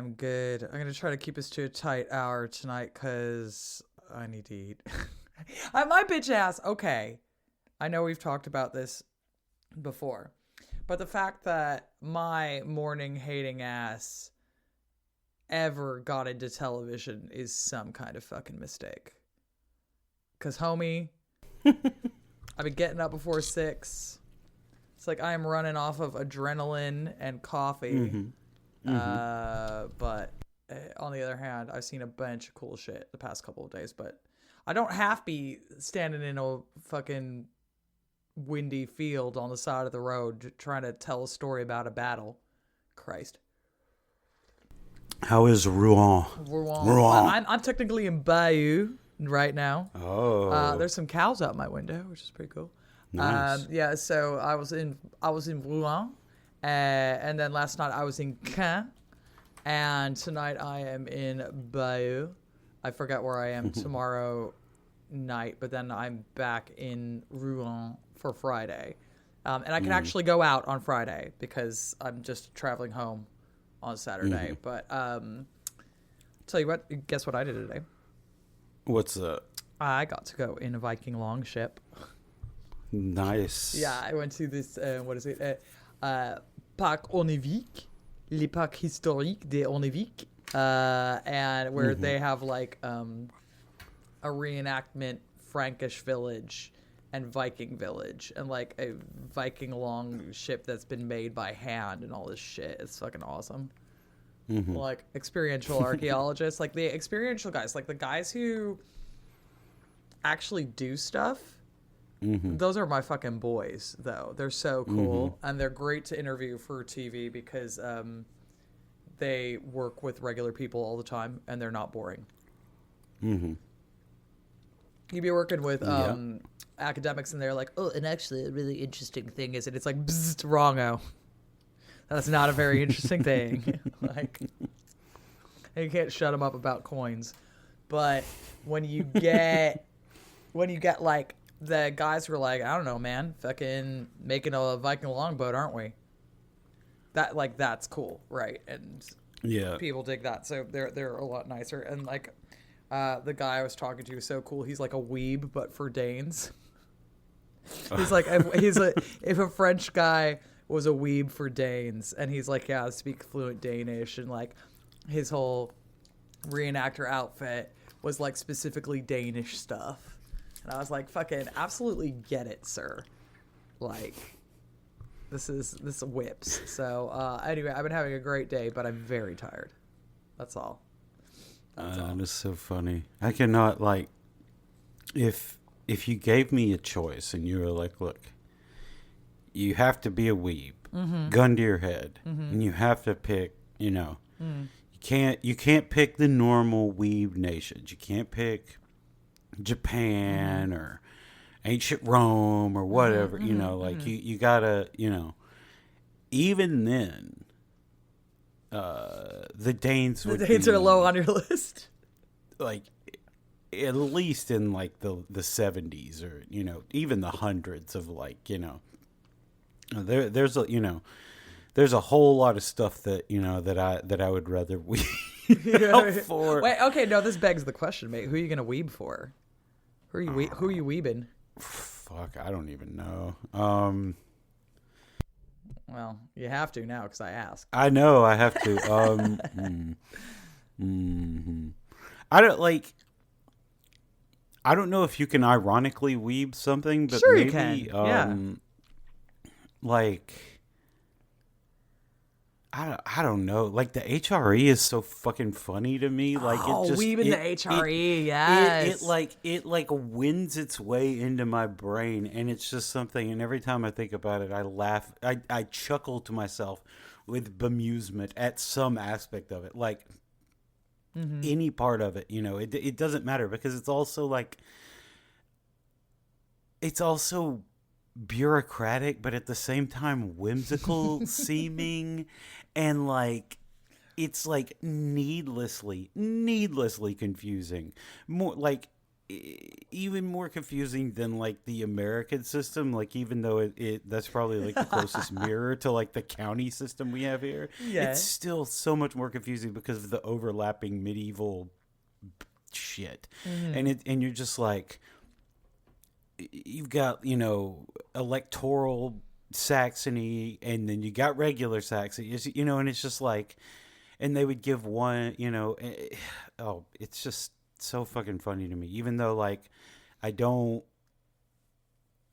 I'm good. I'm gonna try to keep us to a tight hour tonight because I need to eat. My bitch ass. Okay, I know we've talked about this before, but the fact that my morning hating ass ever got into television is some kind of fucking mistake. Cause homie, I've been getting up before 6. It's like I am running off of adrenaline and coffee. But on the other hand, I've seen a bunch of cool shit the past couple of days, but I don't have to be standing in a fucking windy field on the side of the road trying to tell a story about a battle. Christ. How is Rouen? Rouen. I'm technically in Bayeux right now. Oh. There's some cows out my window, which is pretty cool. Nice. Yeah, so I was in Rouen. And then last night I was in Caen, and tonight I am in Bayeux. I forget where I am tomorrow night, but then I'm back in Rouen for Friday. And I can actually go out on Friday because I'm just traveling home on Saturday. But tell you what, guess what I did today? What's that? I got to go in a Viking longship. Nice. Yeah, I went to this, what is it? Parc Ornévique, les parcs historiques des Ornéviques, and where they have like a reenactment Frankish village and Viking village and like a Viking longship that's been made by hand and all this shit. It's fucking awesome. Like experiential archaeologists, like the experiential guys, like the guys who actually do stuff. Those are my fucking boys, though. They're so cool, and they're great to interview for TV because they work with regular people all the time, and they're not boring. You'd be working with academics, and they're like, "Oh, and actually, a really interesting thing is," and it's like, "Bzzzt, wrongo. That's not a very interesting thing." Like, you can't shut them up about coins, but when you get like the guys were like, I don't know, man, fucking making a Viking longboat, aren't we? That's cool, right? And yeah, people dig that, so they're a lot nicer. And like, the guy I was talking to is so cool. He's like a weeb, but for Danes. He's like, if a French guy was a weeb for Danes, and he's like, yeah, I speak fluent Danish, and like, his whole reenactor outfit was like specifically Danish stuff. And I was like, fucking absolutely get it, sir. Like, this whips. So, anyway, I've been having a great day, but I'm very tired. That's all. That is so funny. I cannot, like, if you gave me a choice and you were like, look, you have to be a weeb, gun to your head, and you have to pick, you can't pick the normal weeb nations. You can't pick Japan or ancient Rome or whatever, you gotta, even then, the Danes are low on your list. Like, at least in like the 70s or, even the hundreds of like, there's a whole lot of stuff that, that I would rather weeb for. Wait, okay, no, this begs the question, mate. Who are you gonna weeb for? Who are you weebing? Fuck, I don't even know. Well, you have to now because I asked. I know I have to. I don't know if you can ironically weeb something, but sure maybe, you can. Yeah. Like, I don't know. Like, the HRE is so fucking funny to me. Like, weebing the HRE, yes. It wins its way into my brain, and it's just something. And every time I think about it, I laugh. I chuckle to myself with bemusement at some aspect of it. Like, any part of it, it doesn't matter because it's also like, it's also bureaucratic, but at the same time whimsical seeming, and like, it's like needlessly confusing. More like, even more confusing than like the American system. Like, even though that's probably like the closest mirror to like the county system we have here, it's still so much more confusing because of the overlapping medieval shit. And you're just like, you've got, electoral Saxony, and then you got regular Saxony, and it's just like, and they would give one, it's just so fucking funny to me, even though like I don't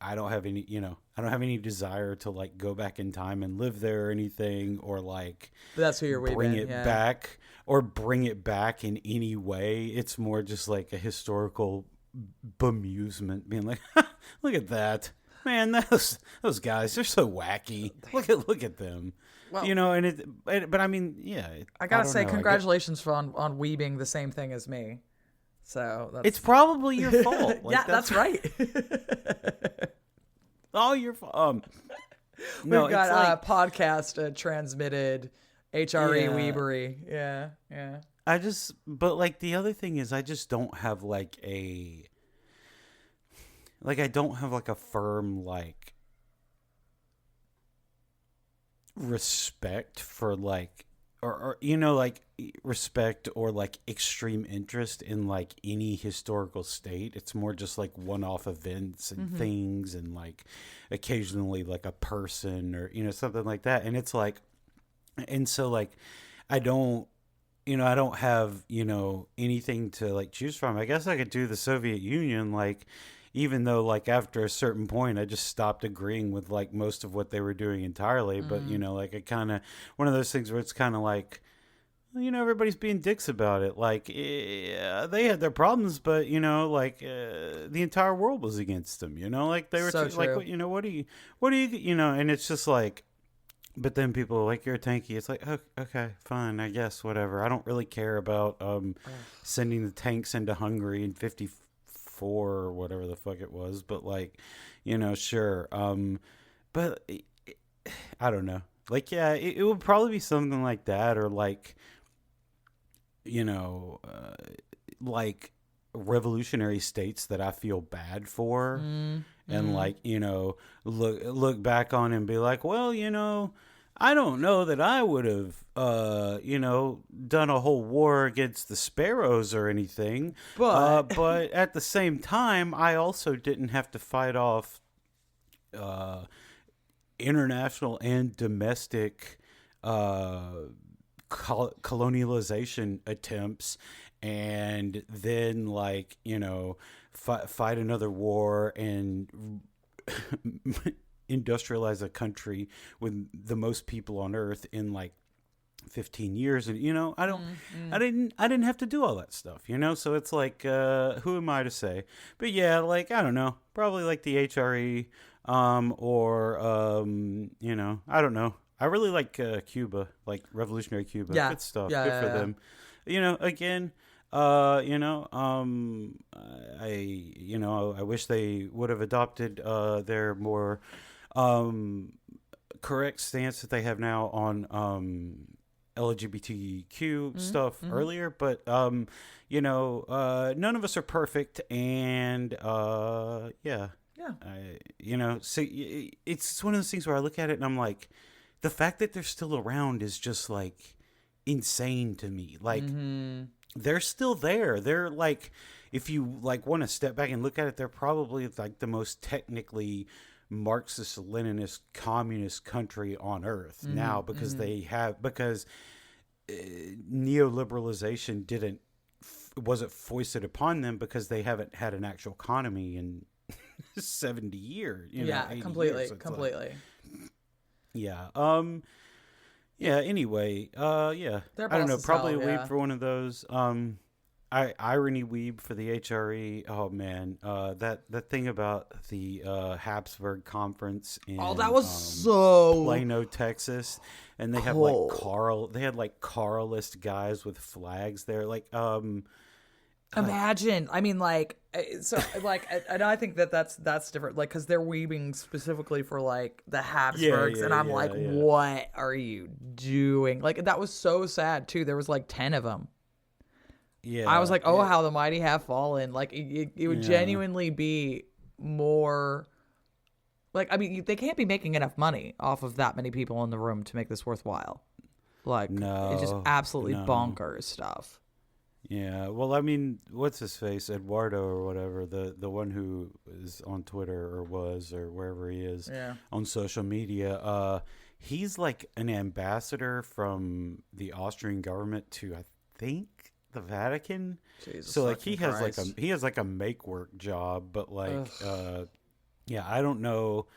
have any, I don't have any desire to like go back in time and live there or anything, or like but that's who you're bring it back in any way. It's more just like a historical bemusement, being like, look at that, man, those guys, they're so wacky. Look at them. Well, but I mean, yeah. I gotta say, congratulations on weebing the same thing as me. So it's probably your fault. Like, yeah, that's right. All your fault. No, we've got podcast transmitted HRE weebery. Yeah. But like the other thing is, I just don't have like I don't have like a firm like respect for like, or like respect or like extreme interest in like any historical state. It's more just like one-off events and things, and like occasionally like a person or something like that. And it's like, and so like I don't have anything to like choose from. I guess I could do the Soviet Union, like, even though like after a certain point I just stopped agreeing with like most of what they were doing entirely. But like, it kind of one of those things where it's kind of like, everybody's being dicks about it. Like, they had their problems, but like the entire world was against them. Like they were so like, what do you and it's just like, but then people are like, you're a tanky. It's like, oh, okay, fine, I guess, whatever. I don't really care about sending the tanks into Hungary in 54 or whatever the fuck it was. But like, sure. But I don't know. Like, yeah, it would probably be something like that, or like, like revolutionary states that I feel bad for, and like, look back on and be like, well, I don't know that I would have, done a whole war against the sparrows or anything, but at the same time, I also didn't have to fight off international and domestic colonialization attempts, and then like fight another war and industrialize a country with the most people on earth in like 15 years. And I didn't have to do all that stuff, so it's like, who am I to say? But yeah, like, I don't know, probably like the HRE, or I don't know. I really like Cuba, like revolutionary Cuba. Yeah. Good stuff. Yeah, Good for them. Again, I wish they would have adopted their more correct stance that they have now on LGBTQ stuff earlier. But none of us are perfect, and yeah. So it's one of those things where I look at it and I'm like, the fact that they're still around is just like insane to me. Like, they're still there. They're like, if you like want to step back and look at it, they're probably like the most technically Marxist, Leninist, communist country on earth now, because because neoliberalization wasn't foisted upon them, because they haven't had an actual economy in 70 years. Completely. Yeah. Anyway, yeah. I don't know. Probably a weeb for one of those. Irony weeb for the HRE. Oh man, that thing about the Habsburg conference in that was so Plano, Texas, and they have like Carlist guys with flags there, like imagine. I mean, like, so like, and I think that's different, like, because they're weaving specifically for like the Habsburgs, and I'm like, what are you doing? Like, that was so sad too. There was like 10 of them. Yeah. I was like, oh, how the mighty have fallen. Like, it would genuinely be more... Like, I mean, they can't be making enough money off of that many people in the room to make this worthwhile. Like, it's just absolutely bonkers stuff. Yeah, well, I mean, what's his face, Eduardo or whatever, the one who is on Twitter or was or wherever he is on social media. He's like an ambassador from the Austrian government to, I think, the Vatican. Jesus, so like he Christ. has like a make work job, but like I don't know.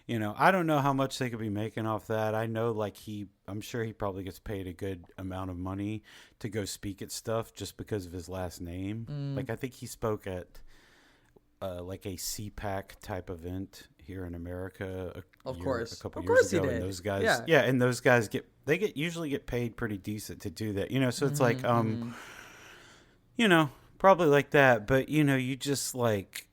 I don't know how much they could be making off that. I know, like, I'm sure he probably gets paid a good amount of money to go speak at stuff just because of his last name. Like, I think he spoke at, like, a CPAC type event here in America a couple years ago. And those guys, and those guys usually get paid pretty decent to do that. So it's like, probably like that. But, you just, like...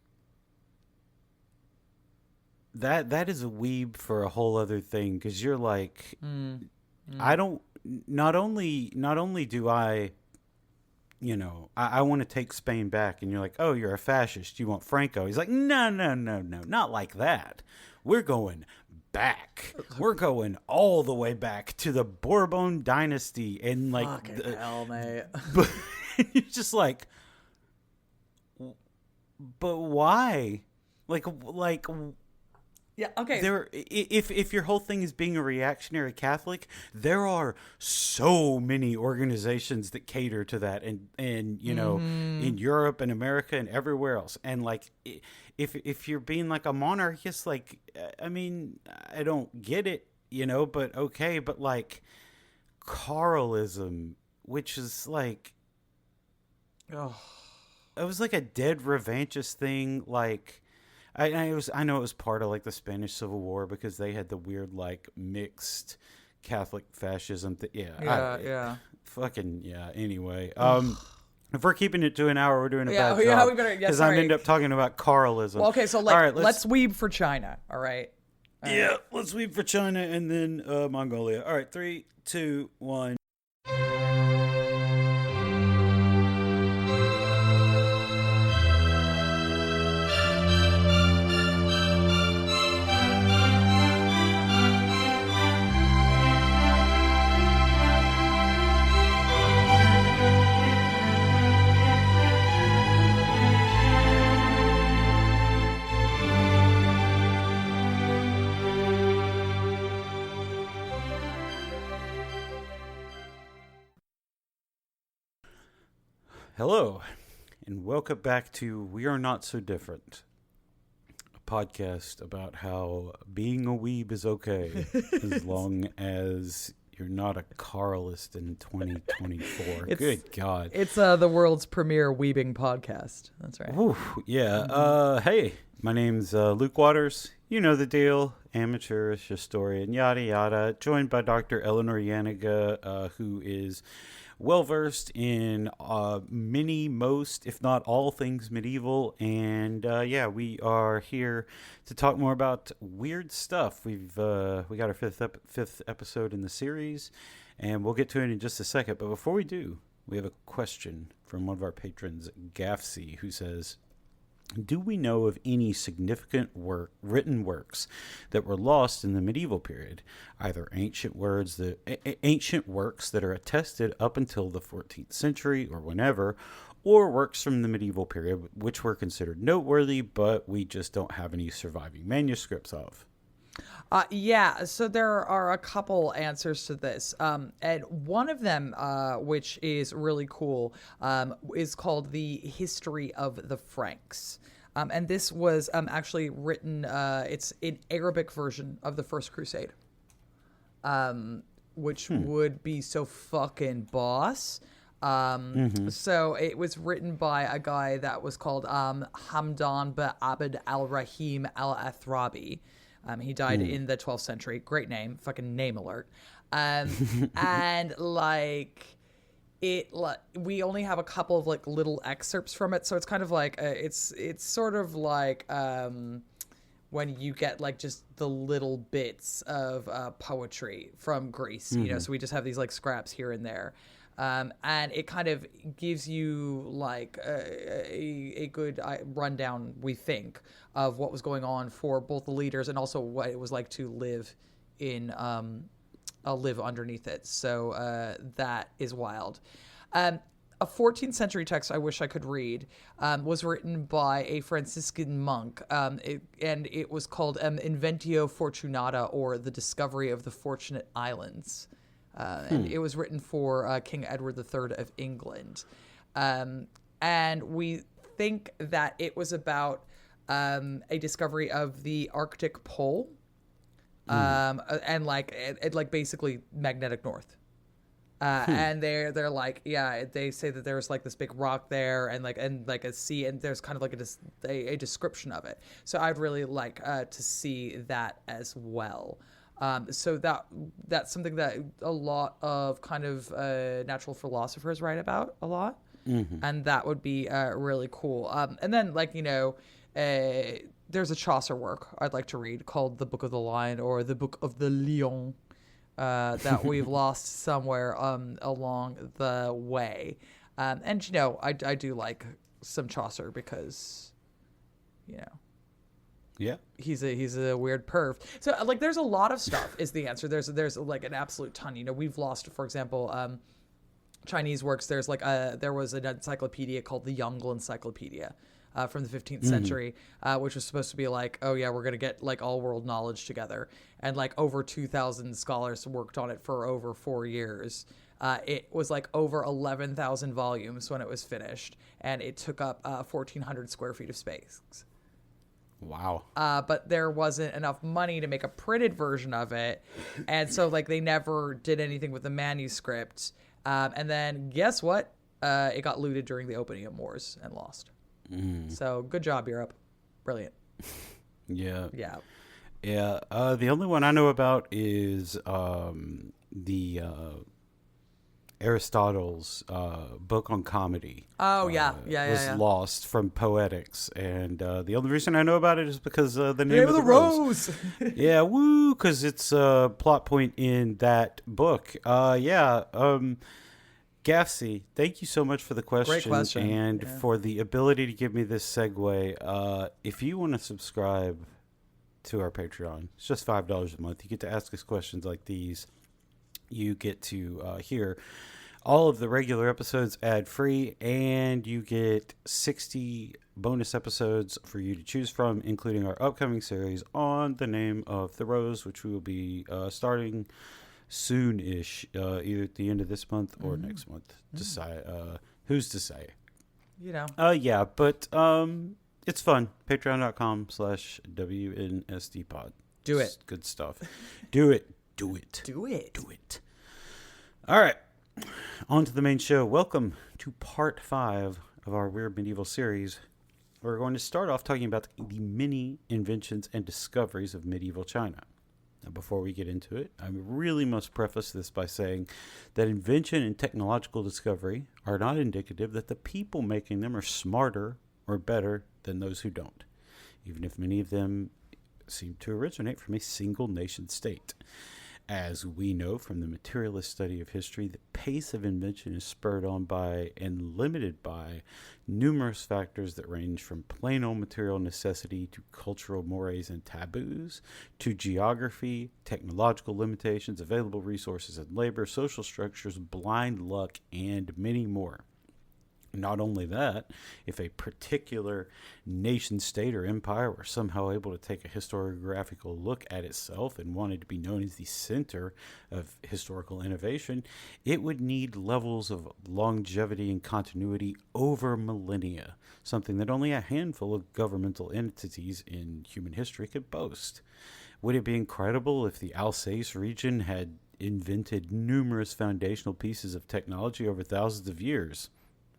That is a weeb for a whole other thing, because you're like, I don't. Not only do I want to take Spain back, and you're like, oh, you're a fascist. You want Franco? He's like, no, not like that. We're going back. We're going all the way back to the Bourbon dynasty, and like, fucking hell, mate. But you're just like, but why? Like. Yeah, okay. If your whole thing is being a reactionary Catholic, there are so many organizations that cater to that, and in Europe and America and everywhere else. And like, if you're being like a monarchist, like, I mean, I don't get it, but okay, but like, Carlism, which is like, it was like a dead revanchist thing, like. I know it was part of like the Spanish Civil War, because they had the weird like mixed Catholic fascism. Anyway, if we're keeping it to an hour, we're doing a bad job. We better. Because I'm end up talking about Carlism. Well, okay, so like, all right, let's weeb for China. All right. Let's weeb for China and then Mongolia. All right, 3, 2, 1. Hello, and welcome back to We Are Not So Different, a podcast about how being a weeb is okay as long as you're not a Carlist in 2024. Good God. It's the world's premier weebing podcast. That's right. Ooh, yeah. Hey, my name's Luke Waters. You know the deal. Amateurish historian, yada yada. Joined by Dr. Eleanor Yaniga, who is well-versed in most, if not all, things medieval. And we are here to talk more about weird stuff. We got our fifth episode in the series, and we'll get to it in just a second. But before we do, we have a question from one of our patrons, Gafsy, who says, do we know of any significant written works that were lost in the medieval period, either ancient works that are attested up until the 14th century or whenever, or works from the medieval period which were considered noteworthy, but we just don't have any surviving manuscripts of? So there are a couple answers to this. And one of them, which is really cool, is called The History of the Franks. And this was actually written, it's an Arabic version of the First Crusade, which would be so fucking boss. So it was written by a guy that was called Hamdan Abd al-Rahim al-Athrabi. He died in the 12th century. Great name. Fucking name alert. And like we only have a couple of like little excerpts from it. So it's kind of like, it's sort of like when you get like just the little bits of poetry from Greece, so we just have these like scraps here and there. And it kind of gives you like a good rundown, we think, of what was going on for both the leaders and also what it was like to live in live underneath it. So that is wild. A 14th century text I wish I could read was written by a Franciscan monk, and it was called Inventio Fortunata, or The Discovery of the Fortunate Islands. And it was written for King Edward III of England. And we think that it was about a discovery of the Arctic pole, and like basically magnetic north. And they're like, yeah, they say that there's like this big rock there and like a sea, and there's kind of like a description of it. So I'd really like to see that as well. So that's something that a lot of kind of natural philosophers write about a lot, and that would be really cool. And then there's a Chaucer work I'd like to read called The Book of the Lion, or The Book of the Lion, that we've lost somewhere along the way. And I do like some Chaucer because yeah, he's a weird perv. So like there's a lot of stuff is the answer. There's like an absolute ton. We've lost, for example, Chinese works. There was an encyclopedia called the Yongle Encyclopedia from the 15th century, which was supposed to be like, oh yeah, we're gonna get like all world knowledge together, and like over 2,000 scholars worked on it for over 4 years. It was like over 11,000 volumes when it was finished, and it took up 1,400 square feet of space. Wow. But there wasn't enough money to make a printed version of it. And so like they never did anything with the manuscript. And then guess what? It got looted during the Opium Wars and lost. So good job, Europe. Brilliant. Yeah. Yeah. Yeah. The only one I know about is the Aristotle's book on comedy. Oh, yeah. Was lost from Poetics. And the only reason I know about it is because the name of the Rose. Yeah, woo, because it's a plot point in that book. Gaffsy, thank you so much for the question. Great question. And for the ability to give me this segue. If you want to subscribe to our Patreon, it's just $5 a month. You get to ask us questions like these. You get to hear all of the regular episodes ad-free, and you get 60 bonus episodes for you to choose from, including our upcoming series on the name of the Rose, which we will be starting soon-ish, either at the end of this month or next month. Decide who's to say? Yeah, but it's fun. Patreon.com/WNSDpod. Do it. It's good stuff. Do it. All right. On to the main show. Welcome to part 5 of our Weird Medieval series. We're going to start off talking about the many inventions and discoveries of medieval China. Now, before we get into it, I really must preface this by saying that invention and technological discovery are not indicative that the people making them are smarter or better than those who don't, even if many of them seem to originate from a single nation state. As we know from the materialist study of history, the pace of invention is spurred on by and limited by numerous factors that range from plain old material necessity to cultural mores and taboos, to geography, technological limitations, available resources and labor, social structures, blind luck, and many more. Not only that, if a particular nation state or empire were somehow able to take a historiographical look at itself and wanted to be known as the center of historical innovation, it would need levels of longevity and continuity over millennia, something that only a handful of governmental entities in human history could boast. Would it be incredible if the Alsace region had invented numerous foundational pieces of technology over thousands of years?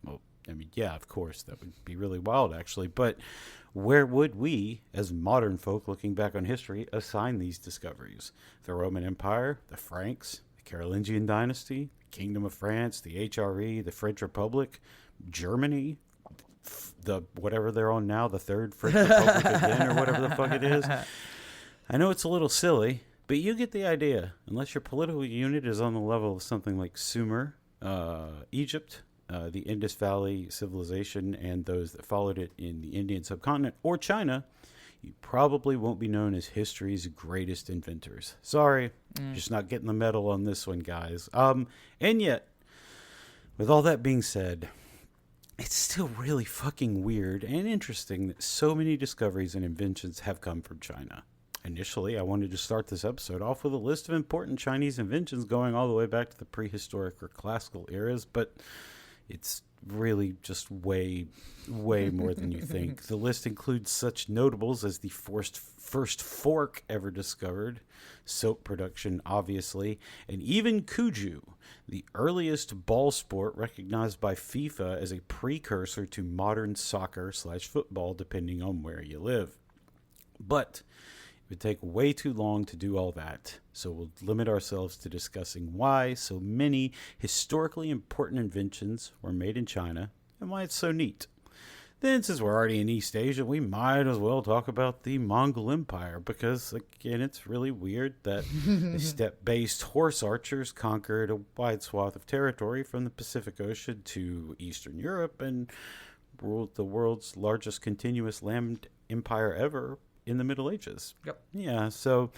Well, I mean, yeah, of course, that would be really wild, actually. But where would we, as modern folk looking back on history, assign these discoveries? The Roman Empire, the Franks, the Carolingian dynasty, the Kingdom of France, the HRE, the French Republic, Germany, the whatever they're on now, the Third French Republic again, or whatever the fuck it is. I know it's a little silly, but you get the idea. Unless your political unit is on the level of something like Sumer, Egypt, the Indus Valley civilization, and those that followed it in the Indian subcontinent, or China, you probably won't be known as history's greatest inventors. Sorry, just not getting the medal on this one, guys. And yet, with all that being said, it's still really fucking weird and interesting that so many discoveries and inventions have come from China. Initially, I wanted to start this episode off with a list of important Chinese inventions going all the way back to the prehistoric or classical eras, but it's really just way more than you think. The list includes such notables as the first fork ever discovered, soap production, obviously, and even Kuju, the earliest ball sport recognized by FIFA as a precursor to modern soccer/football, depending on where you live. But it would take way too long to do all that, so we'll limit ourselves to discussing why so many historically important inventions were made in China and why it's so neat. Then, since we're already in East Asia, we might as well talk about the Mongol Empire, because, again, it's really weird that the steppe-based horse archers conquered a wide swath of territory from the Pacific Ocean to Eastern Europe and ruled the world's largest continuous land empire ever in the Middle Ages. Yep. Yeah, so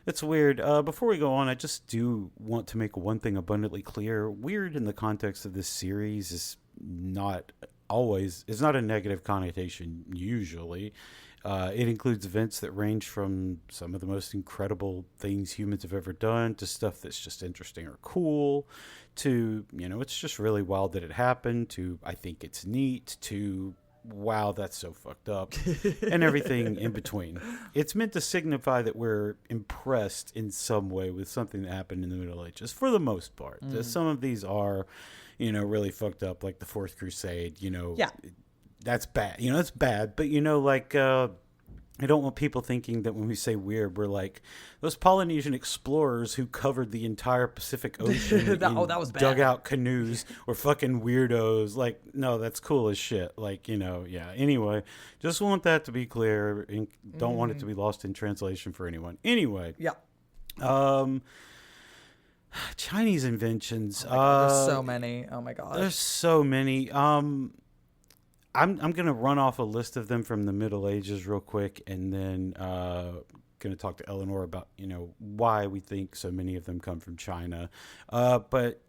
it's weird. Before we go on, I just do want to make one thing abundantly clear. Weird in the context of this series is not always, it's not a negative connotation usually. It includes events that range from some of the most incredible things humans have ever done to stuff that's just interesting or cool to, it's just really wild that it happened, to I think it's neat, to wow, that's so fucked up, and everything in between. It's meant to signify that we're impressed in some way with something that happened in the Middle Ages, for the most part. Some of these are, really fucked up, like the Fourth Crusade, Yeah. That's bad. It's bad, but, I don't want people thinking that when we say weird, we're like those Polynesian explorers who covered the entire Pacific Ocean that was bad. dugout canoes or fucking weirdos. Like, no, that's cool as shit. Like, yeah. Anyway, just want that to be clear and don't want it to be lost in translation for anyone. Anyway. Yeah. Chinese inventions. Oh my God, there's so many. Oh my God. There's so many. I'm going to run off a list of them from the Middle Ages real quick, and then going to talk to Eleanor about, why we think so many of them come from China. But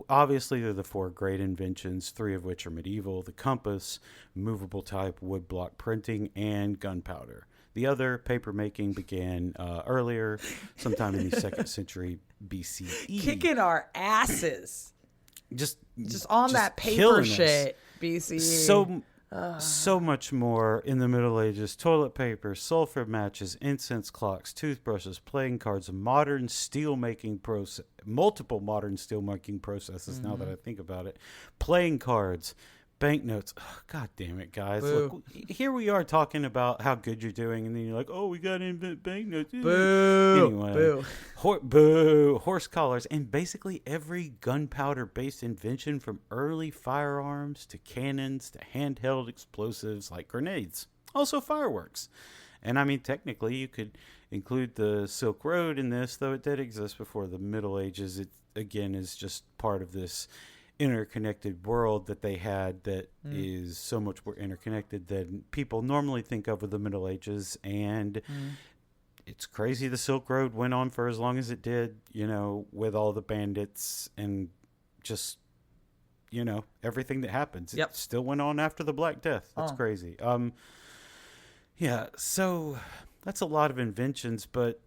obviously they're the four great inventions, three of which are medieval: the compass, movable type woodblock printing, and gunpowder. The other, paper making, began earlier, sometime in the 2nd century BCE. Kicking our asses. Just on that paper shit. BCE. So much more in the Middle Ages: toilet paper, sulfur matches, incense clocks, toothbrushes, playing cards, modern steel making process, multiple modern steel making processes. Now that I think about it, playing cards, banknotes. Oh, God damn it, guys! Boo. Look, here we are talking about how good you're doing, and then you're like, "Oh, we got to invent banknotes." Boo. Anyway, Boo. Boo. Horse collars, and basically every gunpowder-based invention, from early firearms to cannons to handheld explosives like grenades. Also fireworks. And I mean, technically, you could include the Silk Road in this, though it did exist before the Middle Ages. It, again, is just part of this interconnected world that they had that is so much more interconnected than people normally think of with the Middle Ages. And it's crazy the Silk Road went on for as long as it did, with all the bandits and just, everything that happens. Yep. It still went on after the Black Death. That's crazy. Yeah, so that's a lot of inventions, but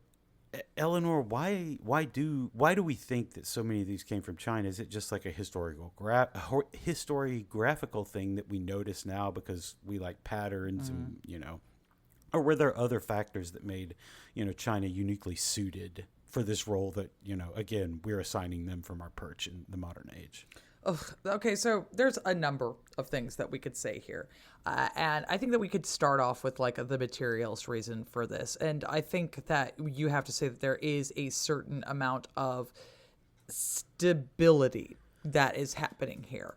Eleanor, why do we think that so many of these came from China? Is it just like a historiographical thing that we notice now because we like patterns and, or were there other factors that made, China uniquely suited for this role that, again, we're assigning them from our perch in the modern age? Okay, so there's a number of things that we could say here. And I think that we could start off with like the materials reason for this. And I think that you have to say that there is a certain amount of stability that is happening here.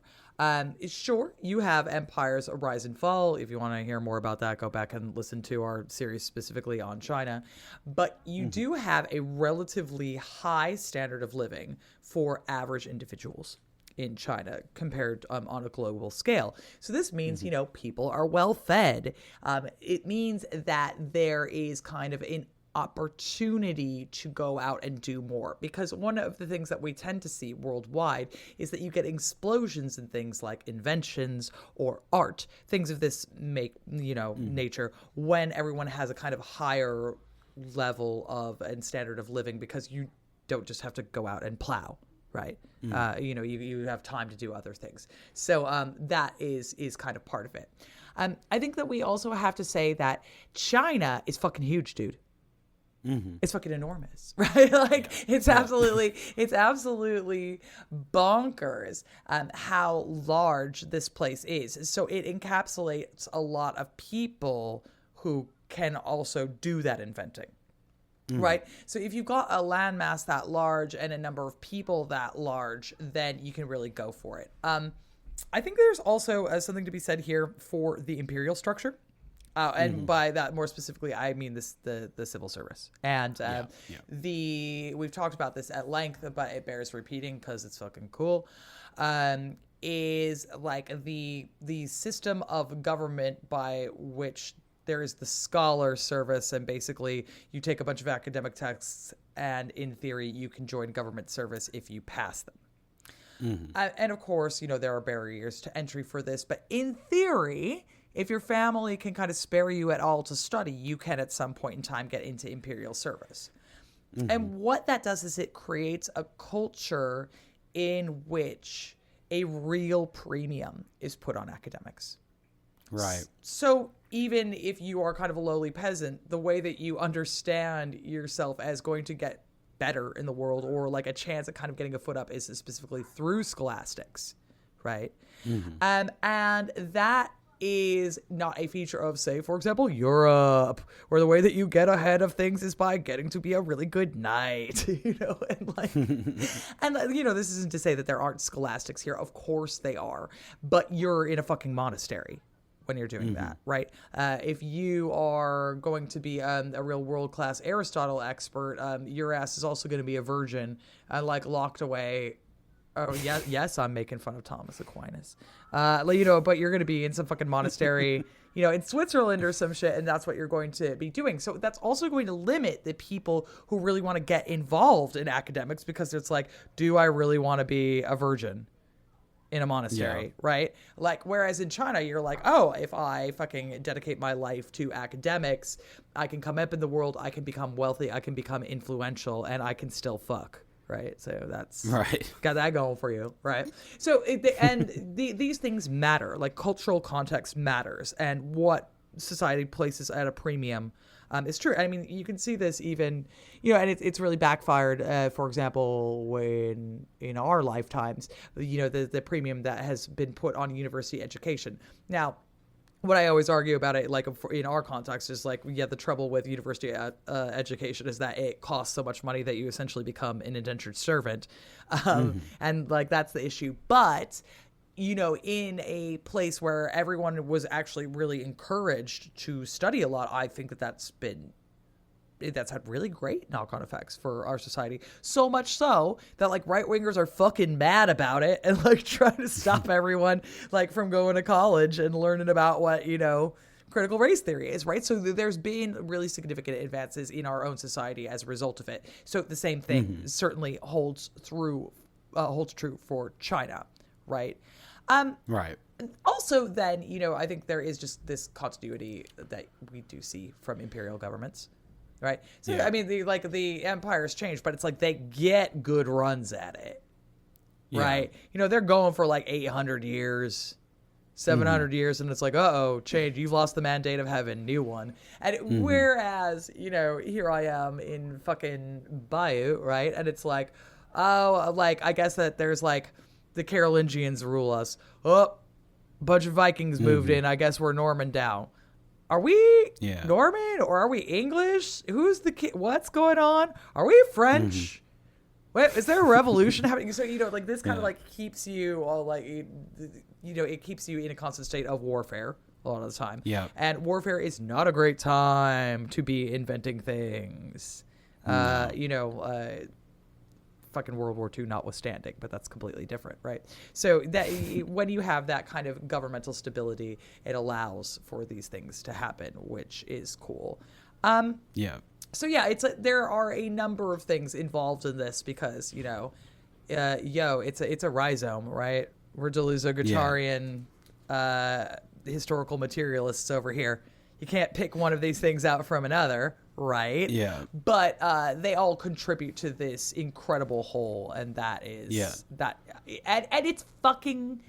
Sure, you have empires rise and fall. If you want to hear more about that, go back and listen to our series specifically on China. But you do have a relatively high standard of living for average individuals. in China compared on a global scale. So this means, people are well fed. It means that there is kind of an opportunity to go out and do more, because one of the things that we tend to see worldwide is that you get explosions in things like inventions or art, things of this nature, when everyone has a kind of higher level of and standard of living, because you don't just have to go out and plow, right? You have time to do other things. So that is kind of part of it. I think that we also have to say that China is fucking huge, dude. It's fucking enormous, right? It's absolutely bonkers how large this place is. So it encapsulates a lot of people who can also do that inventing, right? So if you've got a landmass that large and a number of people that large, then you can really go for it. I think there's also something to be said here for the imperial structure. And by that, more specifically, I mean the civil service. And we've talked about this at length, but it bears repeating because it's fucking cool. Is like the system of government by which there is the scholar service, and basically you take a bunch of academic texts, and in theory, you can join government service if you pass them. And of course, there are barriers to entry for this, but in theory, if your family can kind of spare you at all to study, you can at some point in time get into imperial service. And what that does is it creates a culture in which a real premium is put on academics. Right. So even if you are kind of a lowly peasant, the way that you understand yourself as going to get better in the world, or like a chance at kind of getting a foot up, is specifically through scholastics, right? And that is not a feature of, say, for example, Europe, where the way that you get ahead of things is by getting to be a really good knight, and this isn't to say that there aren't scholastics here. Of course they are, but you're in a fucking monastery when you're doing that, right? If you are going to be a real world-class Aristotle expert, your ass is also going to be a virgin, locked away. Oh, yes, I'm making fun of Thomas Aquinas. But you're going to be in some fucking monastery, in Switzerland or some shit, and that's what you're going to be doing. So that's also going to limit the people who really want to get involved in academics, because it's like, do I really want to be a virgin in a monastery, right? Whereas in China, you're like, oh, if I fucking dedicate my life to academics, I can come up in the world, I can become wealthy, I can become influential, and I can still fuck. Right, so that's got that going for you, right? So these things matter. Like, cultural context matters, and what society places at a premium is true. I mean, you can see this even, and it's really backfired. For example, when in our lifetimes, the premium that has been put on university education. Now, what I always argue about it, in our context, is the trouble with university education is that it costs so much money that you essentially become an indentured servant. And that's the issue. But, in a place where everyone was actually really encouraged to study a lot, I think that's had really great knock-on effects for our society. So much so that right-wingers are fucking mad about it and trying to stop everyone from going to college and learning about what, critical race theory is, right? So there's been really significant advances in our own society as a result of it. So the same thing certainly holds true for China, right? Right. Also then, I think there is just this continuity that we do see from imperial governments. Right. So, I mean, the empire's changed, but it's they get good runs at it. Right. They're going for 800 years, 700 years. And it's change. You've lost the mandate of heaven. New one. And whereas, here I am in fucking Bayou. Right. And it's I guess that there's the Carolingians rule us. Oh, bunch of Vikings moved in. I guess we're Norman down. Are we Norman or are we English? Who's the kid? What's going on? Are we French? Wait, is there a revolution happening? So, this kind of keeps you all it keeps you in a constant state of warfare a lot of the time. Yeah. And warfare is not a great time to be inventing things. fucking World War II notwithstanding, but that's completely different, right? So that when you have that kind of governmental stability, it allows for these things to happen, which is cool. Yeah. So yeah, there are a number of things involved in this because it's a rhizome, right? We're Deluso-Guattarian historical materialists over here. You can't pick one of these things out from another, right? Yeah. But they all contribute to this incredible whole, and that is and it's fucking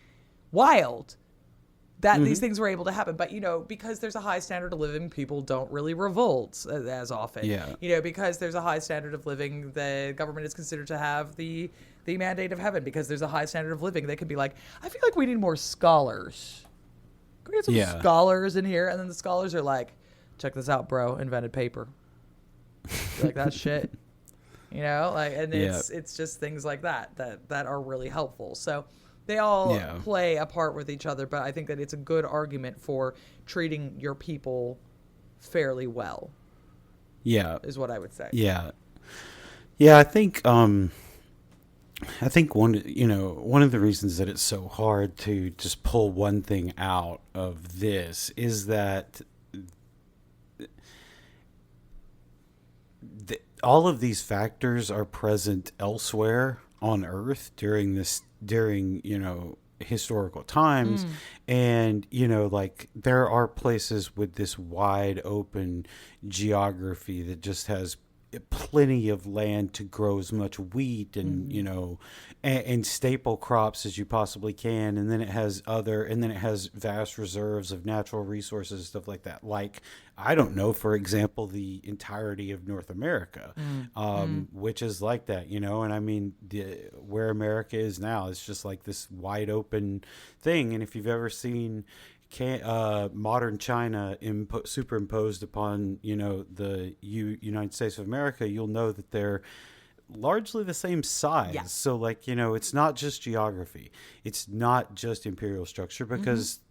wild that these things were able to happen. But, because there's a high standard of living, people don't really revolt as often. Yeah. Because there's a high standard of living, the government is considered to have the mandate of heaven. Because there's a high standard of living, they could be like, I feel like we need more scholars. Can we get some scholars in here? And then the scholars are like, check this out, bro. Invented paper. You like that shit? And it's just things like that are really helpful. So they all play a part with each other, but I think that it's a good argument for treating your people fairly well. Yeah. Is what I would say. Yeah. Yeah, I think one of the reasons that it's so hard to just pull one thing out of this is that all of these factors are present elsewhere on Earth during historical times. And, there are places with this wide open geography that just has plenty of land to grow as much wheat and and staple crops as you possibly can, and then it has vast reserves of natural resources, stuff like that. Like, I don't know, for example, the entirety of North America, which is like that, and I mean, where America is now is just like this wide open thing. And if you've ever seen modern China superimposed upon the United States of America, you'll know that they're largely the same size. Yeah. So it's not just geography, it's not just imperial structure, because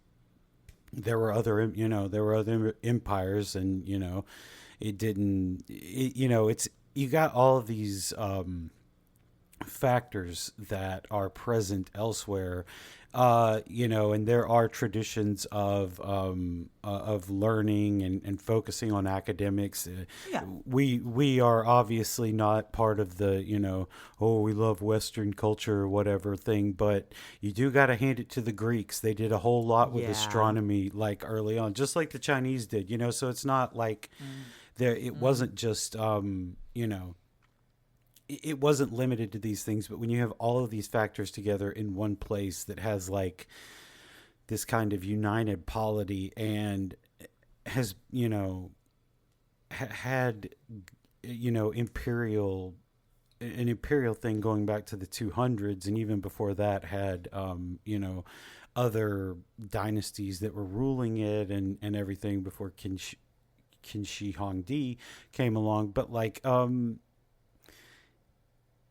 there were other empires, and you got all of these factors that are present elsewhere. And there are traditions of learning and focusing on academics. We are obviously not part of the, we love Western culture or whatever thing, but you do got to hand it to the Greeks. They did a whole lot with astronomy, early on, just like the Chinese did, so it's not like it wasn't just, it wasn't limited to these things. But when you have all of these factors together in one place that has this kind of united polity and has, had, imperial thing going back to the 200s, and even before that had, other dynasties that were ruling it and everything before Qin Shi Huangdi came along. But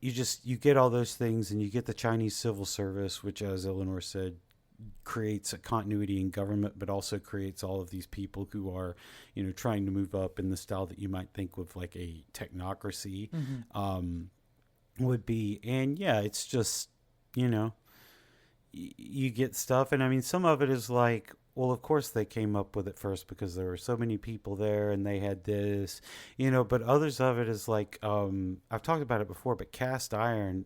you get all those things, and you get the Chinese civil service, which, as Eleanor said, creates a continuity in government, but also creates all of these people who are, trying to move up in the style that you might think of like a technocracy would be. And it's just, you get stuff. And I mean, some of it is like, well, of course they came up with it first because there were so many people there and they had this, but others of it is like, I've talked about it before, but cast iron,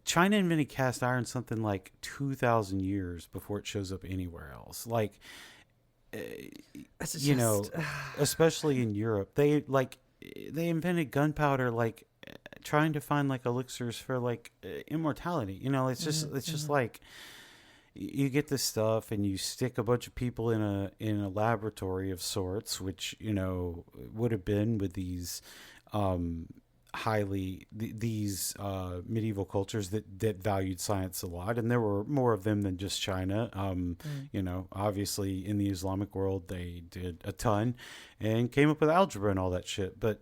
China invented cast iron something like 2,000 years before it shows up anywhere else. Especially in Europe, they invented gunpowder, trying to find elixirs for immortality. It's just like, you get this stuff and you stick a bunch of people in a laboratory of sorts, which would have been with these medieval cultures that valued science a lot, and there were more of them than just China. Obviously in the Islamic world they did a ton and came up with algebra and all that shit. But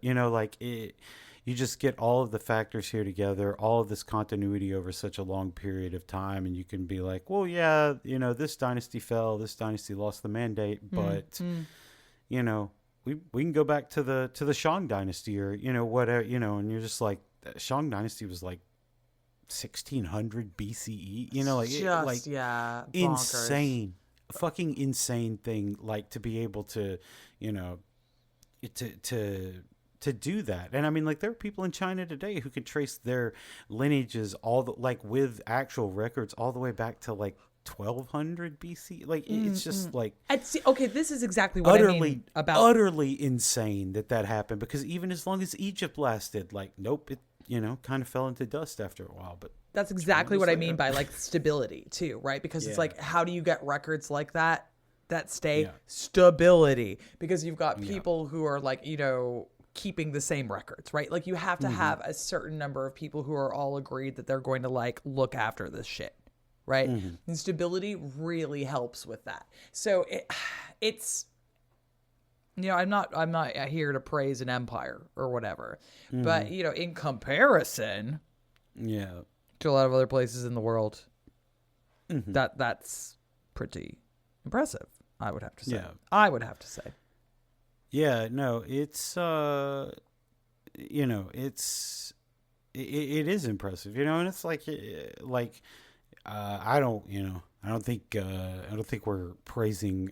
you just get all of the factors here together, all of this continuity over such a long period of time, and you can be like, well, yeah, this dynasty fell, this dynasty lost the mandate, but we can go back to the Shang dynasty or whatever, and you're just like, Shang Dynasty was like 1600 BCE. You know, like bonkers. Insane, fucking insane thing. Like to be able to, you know, to do that. And I mean, like there are people in China today who can trace their lineages like with actual records all the way back to like 1200 BC. Like it's just like okay, this is exactly what I mean about utterly insane that happened, because even as long as Egypt lasted, like nope, it, you know, kind of fell into dust after a while. But that's exactly what I mean by like stability too, right? Because it's like, how do you get records like that stay stability? Because you've got people who are like, you know, keeping the same records, right? Like you have to have a certain number of people who are all agreed that they're going to like look after this shit, right? And stability really helps with that. So it's, you know, I'm not here to praise an empire or whatever, but you know, in comparison, to a lot of other places in the world, that's pretty impressive, I would have to say. Yeah. I would have to say. Yeah, no, it's you know, it is impressive, you know, and it's like I don't think we're praising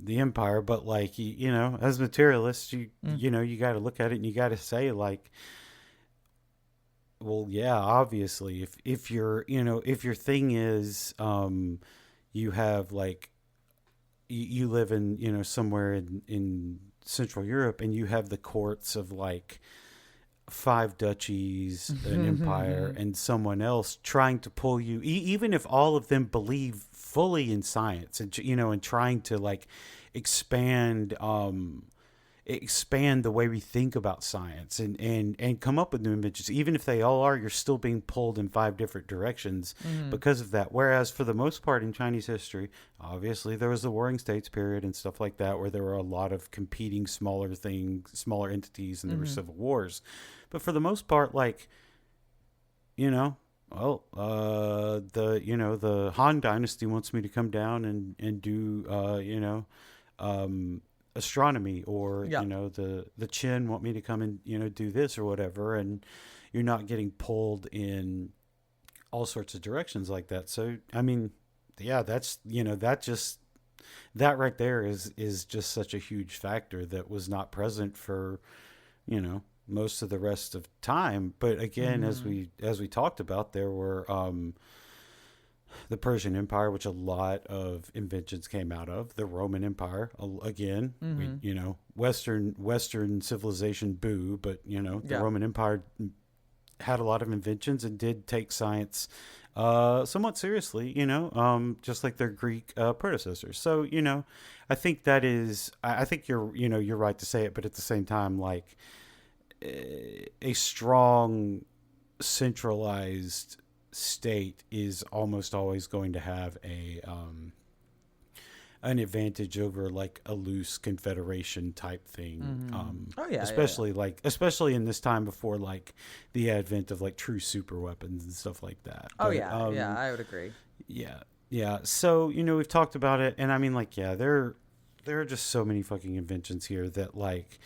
the empire, but like you know, as materialists, you know, you got to look at it and you got to say like, well, yeah, obviously, if your thing is you have like you live in, you know, somewhere in Central Europe, and you have the courts of like 5 duchies, an empire, and someone else trying to pull you, even if all of them believe fully in science, and you know, and trying to like expand the way we think about science and come up with new inventions. Even if they all are, you're still being pulled in 5 different directions because of that. Whereas for the most part in Chinese history, obviously there was the Warring States period and stuff like that, where there were a lot of competing smaller entities, and there were civil wars. But for the most part, like, you know, well, the Han Dynasty wants me to come down and do, you know, astronomy, or you know, the Qin want me to come and, you know, do this or whatever, and you're not getting pulled in all sorts of directions like that. So I mean, yeah, that's, you know, that right there is just such a huge factor that was not present for, you know, most of the rest of time. But again, as we talked about, there were the Persian Empire, which a lot of inventions came out of. The Roman Empire, again, you know, Western civilization, boo, but you know, the Roman Empire had a lot of inventions and did take science somewhat seriously, you know, just like their Greek predecessors. So, you know, I think I think you're right to say it, but at the same time, like a strong centralized state is almost always going to have an advantage over like a loose confederation type thing. Especially in this time before like the advent of like true super weapons and stuff like that. I would agree. Yeah. So, you know, we've talked about it, and I mean, like, yeah, there are just so many fucking inventions here that like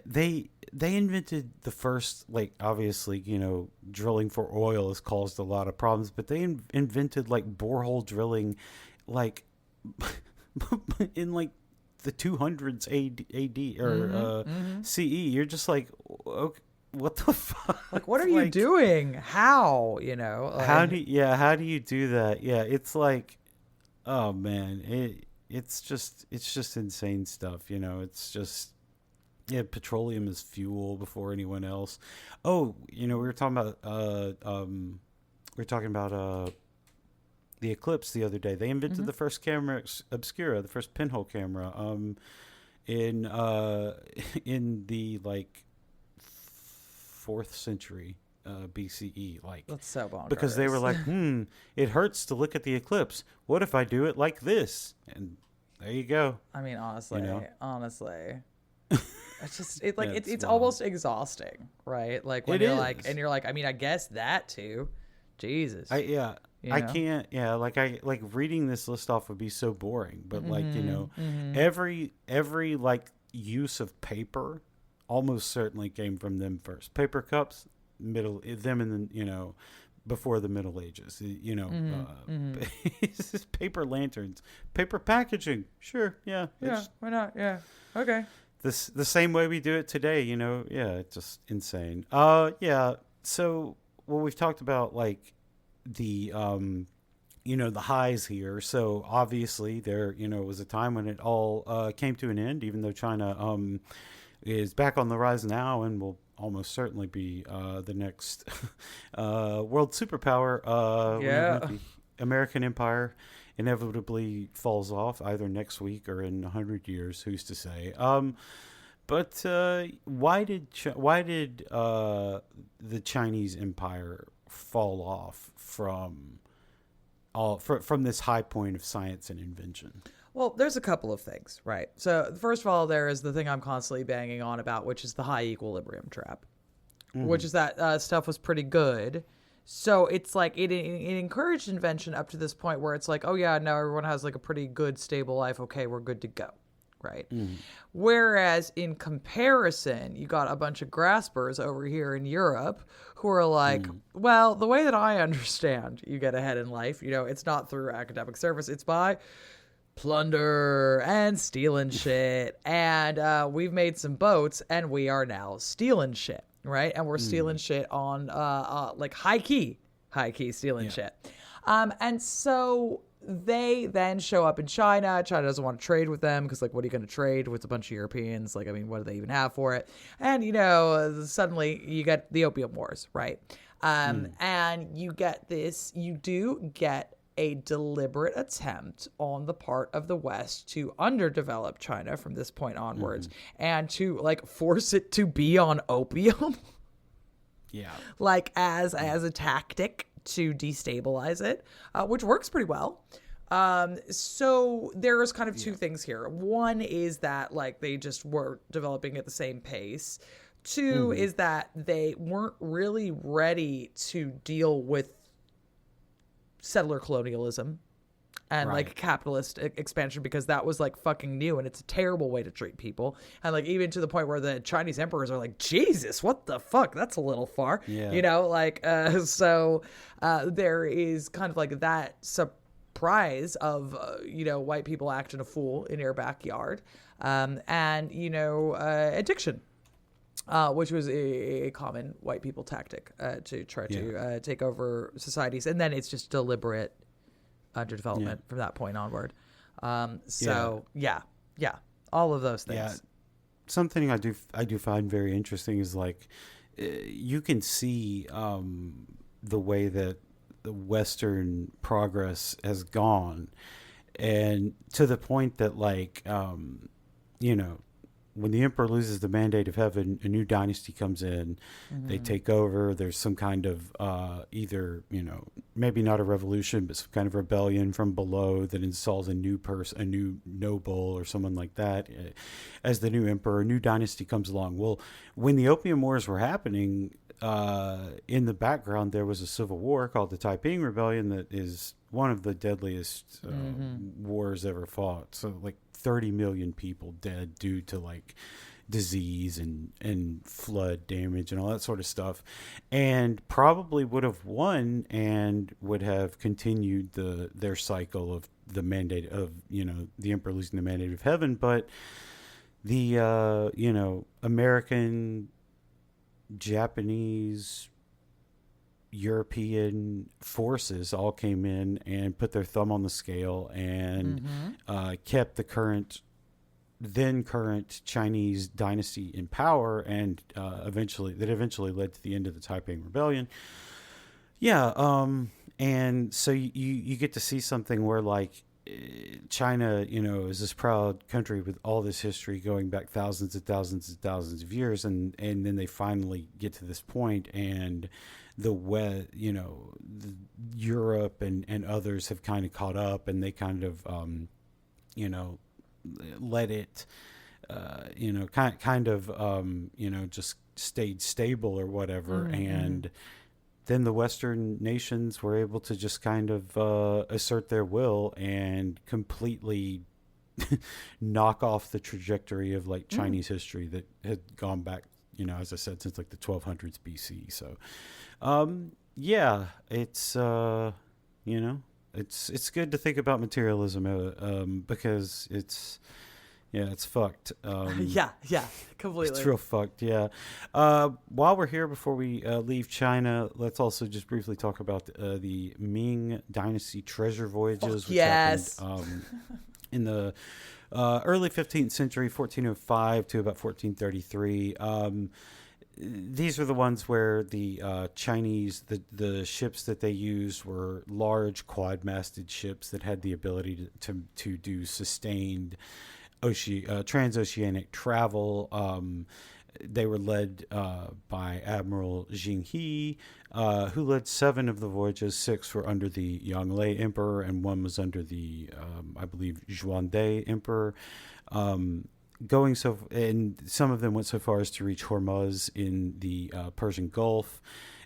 they invented the first, like, obviously, you know, drilling for oil has caused a lot of problems, but they invented like borehole drilling, like in like the 200s AD or CE. You're just like, okay, what the fuck? Like, what are you doing? How, you know? Like, how do you do that? Yeah, it's like, oh man, it's just insane stuff. You know, it's just. Yeah, petroleum is fuel before anyone else. Oh, you know, we were talking about the eclipse the other day. They invented the first camera obscura, the first pinhole camera, in the like 4th century BCE. Like, that's so bonkers. Because they were like, it hurts to look at the eclipse. What if I do it like this? And there you go. I mean, honestly, you know? It's just it's almost exhausting, right? Like when you're like, I mean, I guess that too. Jesus. I can't. Yeah, like reading this list off would be so boring. But like, you know, every like use of paper almost certainly came from them first. Paper cups, them in the, before the Middle Ages, it's just paper lanterns, paper packaging. Sure. Yeah. Yeah. Why not? Yeah. Okay. The same way we do it today, it's just insane. Yeah. So, well, we've talked about like the, the highs here. So obviously there, was a time when it all came to an end, even though China is back on the rise now and will almost certainly be the next world superpower. Yeah. The American Empire inevitably falls off either next week or in 100 years. Who's to say? But why did the Chinese Empire fall off from this high point of science and invention? Well, there's a couple of things, right? So first of all, there is the thing I'm constantly banging on about, which is the high equilibrium trap, which is that stuff was pretty good. So it's like it encouraged invention up to this point where it's like, oh yeah, now everyone has like a pretty good, stable life. Okay, we're good to go. Right. Whereas in comparison, you got a bunch of graspers over here in Europe who are like, well, the way that I understand you get ahead in life, it's not through academic service. It's by plunder and stealing shit. And we've made some boats and we are now stealing shit. Right. And we're stealing shit on like high key stealing shit. And so they then show up in China. China doesn't want to trade with them because, like, what are you going to trade with a bunch of Europeans? Like, I mean, what do they even have for it? And, suddenly you get the Opium Wars, right? And you do get a deliberate attempt on the part of the West to underdevelop China from this point onwards and to, like, force it to be on opium. Yeah. Like, as a tactic to destabilize it, which works pretty well. So there's kind of two things here. One is that like they just were developing at the same pace. Two is that they weren't really ready to deal with settler colonialism and like capitalist expansion because that was like fucking new and it's a terrible way to treat people. And like even to the point where the Chinese emperors are like, Jesus, what the fuck? That's a little far. Yeah. So there is kind of like that surprise of, white people acting a fool in your backyard. And, addiction. Which was a common white people tactic to try to take over societies. And then it's just deliberate underdevelopment from that point onward. All of those things. Yeah. Something I do find very interesting is like you can see the way that the Western progress has gone, and to the point that like when the emperor loses the mandate of heaven, a new dynasty comes in, they take over. There's some kind of either, maybe not a revolution, but some kind of rebellion from below that installs a new person, a new noble or someone like that as the new emperor. A new dynasty comes along. Well, when the Opium Wars were happening, in the background, there was a civil war called the Taiping Rebellion that is one of the deadliest wars ever fought. So like 30 million people dead due to like disease and flood damage and all that sort of stuff, and probably would have won and would have continued their cycle of the mandate of the emperor losing the mandate of heaven. But the American, Japanese, European forces all came in and put their thumb on the scale and kept the then current Chinese dynasty in power, and eventually led to the end of the Taiping Rebellion. And so you get to see something where like China, is this proud country with all this history going back thousands and thousands and thousands of years, and then they finally get to this point, and Europe and others have kind of caught up, and they kind of let it just stayed stable or whatever. And then the Western nations were able to just kind of assert their will and completely knock off the trajectory of like Chinese history that had gone back as I said, since like the 1200s BC. So, yeah, it's it's good to think about materialism because it's fucked. Yeah, completely. It's real fucked, yeah. While we're here, before we leave China, let's also just briefly talk about the Ming Dynasty treasure voyages, which happened in the early 15th century, 1405 to about 1433. These were the ones where the Chinese, the ships that they used were large quad-masted ships that had the ability to do sustained transoceanic travel. They were led by Admiral Jing He, who led 7 of the voyages. 6 were under the Yongle Emperor, and 1 was under the, I believe, Xuande Emperor. And some of them went so far as to reach Hormuz in the Persian Gulf.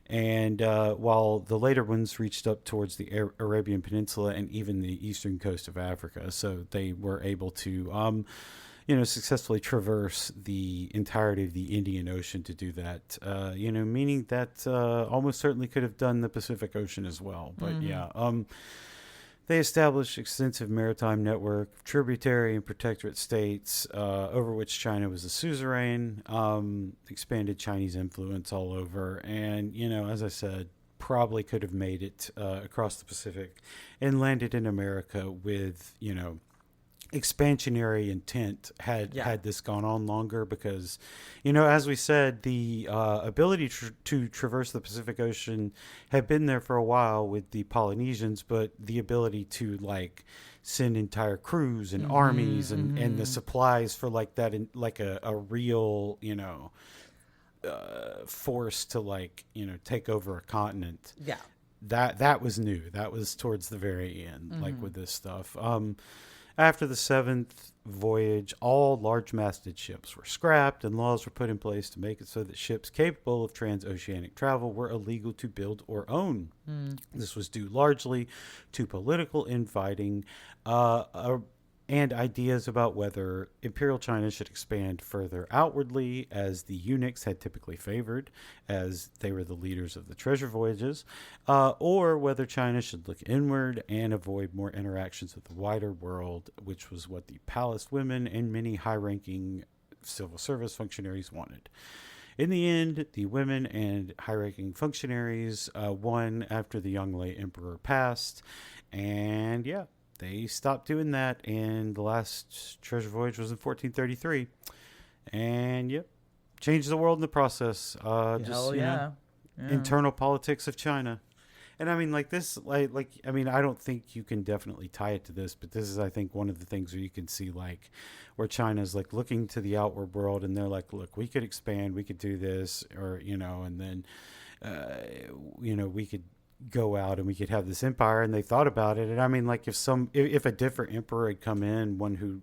And while the later ones reached up towards the Arabian Peninsula and even the eastern coast of Africa, so they were able to, successfully traverse the entirety of the Indian Ocean to do that. Meaning that almost certainly could have done the Pacific Ocean as well. But they established extensive maritime network, tributary and protectorate states, over which China was a suzerain, expanded Chinese influence all over, and, as I said, probably could have made it across the Pacific and landed in America with, expansionary intent had this gone on longer, because as we said, the ability to traverse the Pacific Ocean had been there for a while with the Polynesians, but the ability to like send entire crews and armies and the supplies for like that in like a real force to like take over a continent, that was new. That was towards the very end, like with this stuff. After the 7th voyage, all large-masted ships were scrapped, and laws were put in place to make it so that ships capable of transoceanic travel were illegal to build or own. This was due largely to political infighting and ideas about whether Imperial China should expand further outwardly, as the eunuchs had typically favored, as they were the leaders of the treasure voyages, or whether China should look inward and avoid more interactions with the wider world, which was what the palace women and many high-ranking civil service functionaries wanted. In the end, the women and high-ranking functionaries won after the Yongle Emperor passed, and they stopped doing that, and the last treasure voyage was in 1433. And, changed the world in the process. Internal politics of China. And, I mean, like this, I don't think you can definitely tie it to this, but this is, I think, one of the things where you can see, like, where China's, like, looking to the outward world, and they're like, look, we could expand, we could do this, or, and then, we could go out and we could have this empire, and they thought about it. And I mean, like, if a different emperor had come in, one who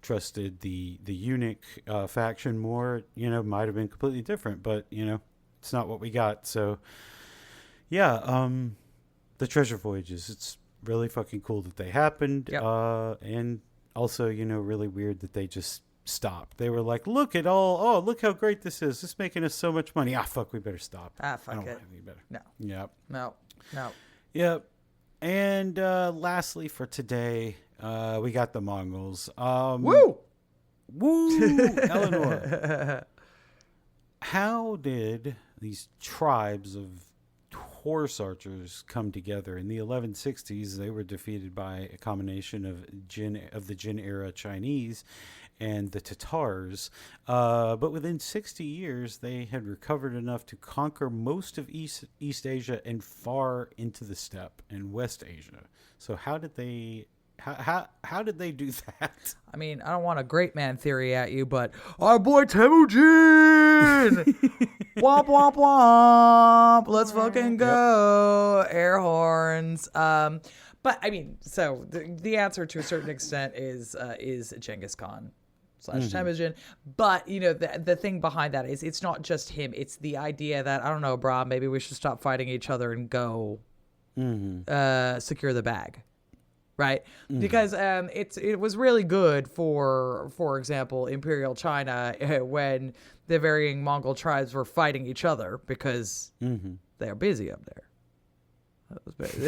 trusted the eunuch faction more, might have been completely different, but it's not what we got. So the treasure voyages, it's really fucking cool that they happened. And also really weird that they just stopped. They were like, look how great this is. This is making us so much money. Fuck, we better stop. Fuck I don't it. want anything better. No. Yep. No. Yep. And lastly for today, we got the Mongols. Woo! Eleanor. How did these tribes of horse archers come together? In the 1160s, they were defeated by a combination of the Jin era Chinese and the Tatars, but within 60 years they had recovered enough to conquer most of East Asia and far into the steppe and West Asia. So how did they do that? I mean, I don't want a great man theory at you, but our boy Temujin! Womp womp womp! Let's fucking go! Yep. Air horns. But I mean, so the answer to a certain extent is Genghis Khan / Temujin. But the thing behind that is it's not just him. It's the idea that, I don't know, brah, maybe we should stop fighting each other and go secure the bag. right? Because it was really good for example, Imperial China when the varying Mongol tribes were fighting each other because they're busy up there.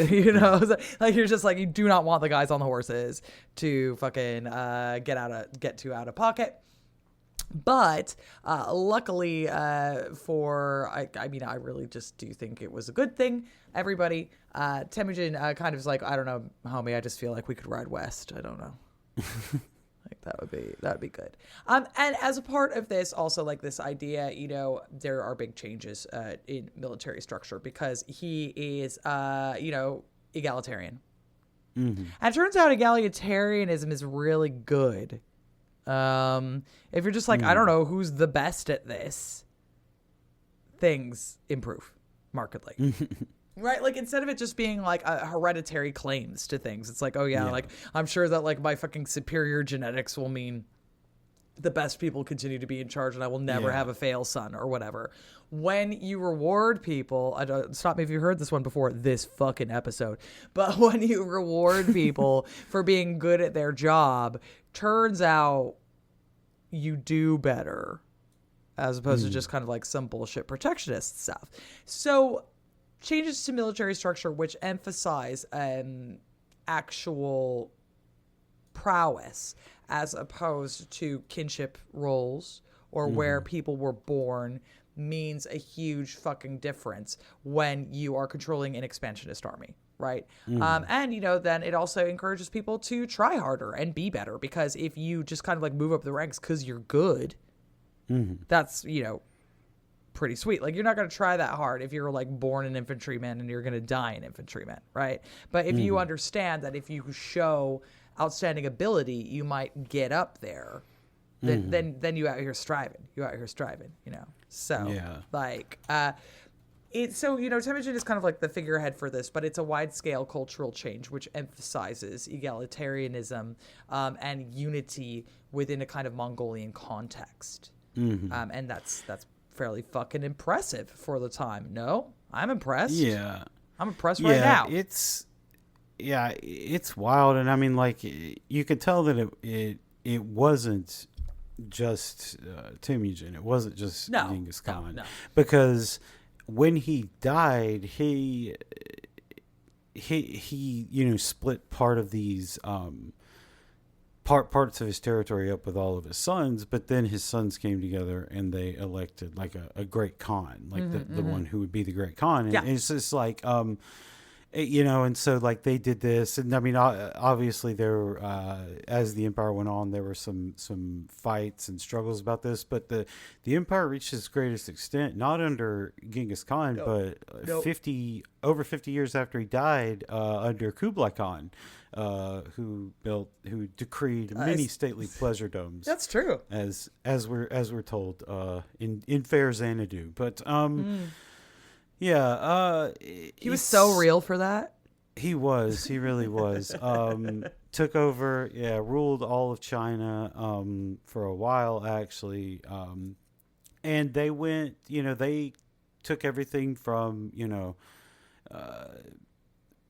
You know, like you're just like, you do not want the guys on the horses to fucking get too out of pocket. But luckily I mean, I really just do think it was a good thing. Everybody, Temujin kind of is like, I don't know, homie, I just feel like we could ride west. I don't know. Like that would be good. And as a part of this, also like this idea, you know, there are big changes in military structure because he is, you know, egalitarian. And it turns out egalitarianism is really good. If you're just like, I don't know who's the best at this, things improve markedly. Right? Like, instead of it just being like a hereditary claims to things, it's like, oh yeah, like I'm sure that like my fucking superior genetics will mean the best people continue to be in charge and I will never have a fail son or whatever. When you reward people, stop me if you heard this one before this fucking episode, but when you reward people for being good at their job, turns out you do better as opposed to just kind of like some bullshit protectionist stuff. So changes to military structure which emphasize actual prowess as opposed to kinship roles or where people were born means a huge fucking difference when you are controlling an expansionist army, right? And, you know, then it also encourages people to try harder and be better because if you just kind of like move up the ranks because you're good, that's, you know, pretty sweet. Like, you're not going to try that hard if you're like born an infantryman and you're going to die an infantryman, right? But if you understand that if you show outstanding ability, you might get up there, then you out here striving. You know. So like so, you know, Temujin is kind of like the figurehead for this, but it's a wide-scale cultural change which emphasizes egalitarianism and unity within a kind of Mongolian context. And that's fairly fucking impressive for the time. No? I'm impressed. Yeah. I'm impressed right now. It's wild. And I mean, like, you could tell that it wasn't just Temujin. It wasn't just Genghis Khan. No. Because when he died, he you know, split part of these parts of his territory up with all of his sons, but then his sons came together and they elected like a great Khan, like the one who would be the great Khan. And it's just like you know, and so like they did this, and I mean, obviously there, as the empire went on, there were some fights and struggles about this, but the empire reached its greatest extent not under Genghis Khan, but over 50 years after he died, under Kublai Khan, who decreed many stately pleasure domes. That's true, as we're told in Fair Xanadu, but yeah, he was so real for that. He really was. Took over, ruled all of China for a while, actually. And they went, you know, they took everything from, you know,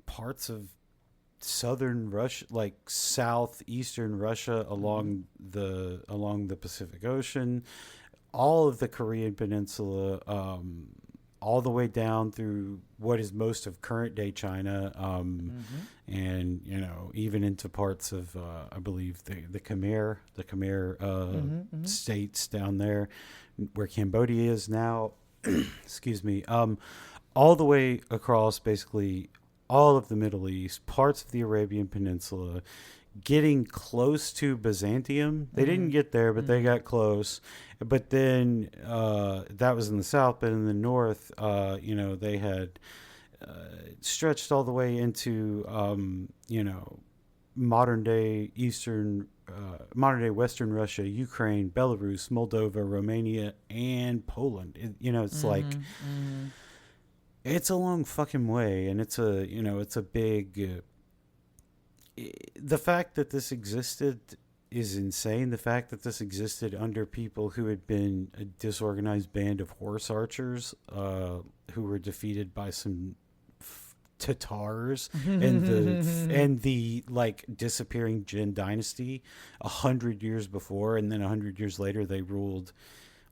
parts of southern Russia, like southeastern Russia along the Pacific Ocean, all of the Korean Peninsula, all the way down through what is most of current day China, and, you know, even into parts of I believe the Khmer states down there where Cambodia is now. Excuse me. All the way across basically all of the Middle East, parts of the Arabian Peninsula, getting close to Byzantium. They didn't get there, but they got close. But then that was in the south, but in the north, you know, they had stretched all the way into, you know, modern day Western Russia, Ukraine, Belarus, Moldova, Romania, and Poland. You know, it's like, it's a long fucking way, and it's a, you know, it's a big. The fact that this existed is insane. The fact that this existed under people who had been a disorganized band of horse archers, who were defeated by some Tatars and the like disappearing Jin dynasty 100 years before, and then 100 years later they ruled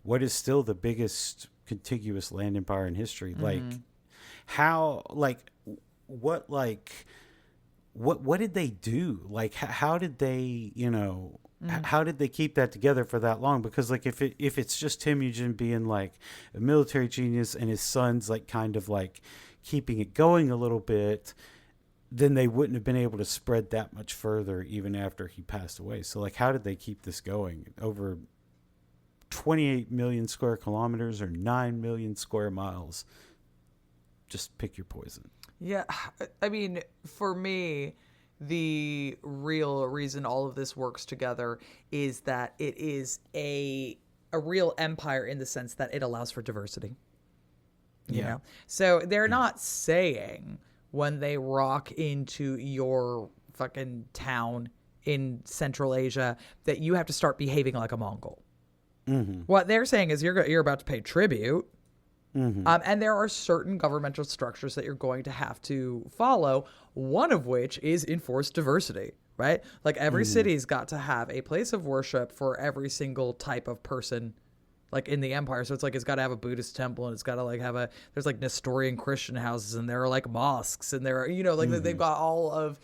what is still the biggest contiguous land empire in history. Like how, like what did they do? Like how did they, how did they keep that together for that long? Because like if it's just Temujin being like a military genius and his son's like kind of like keeping it going a little bit, then they wouldn't have been able to spread that much further even after he passed away. So like how did they keep this going over 28 million square kilometers or 9 million square miles? Just pick your poison. Yeah, I mean, for me, the real reason all of this works together is that it is a real empire in the sense that it allows for diversity. You know? So they're not saying when they rock into your fucking town in Central Asia that you have to start behaving like a Mongol. What they're saying is you're about to pay tribute. And there are certain governmental structures that you're going to have to follow, one of which is enforced diversity, right? Like every city's got to have a place of worship for every single type of person, like in the empire. So it's like it's got to have a Buddhist temple, and it's got to like have there's like Nestorian Christian houses, and there are like mosques, and there are, like they've got all of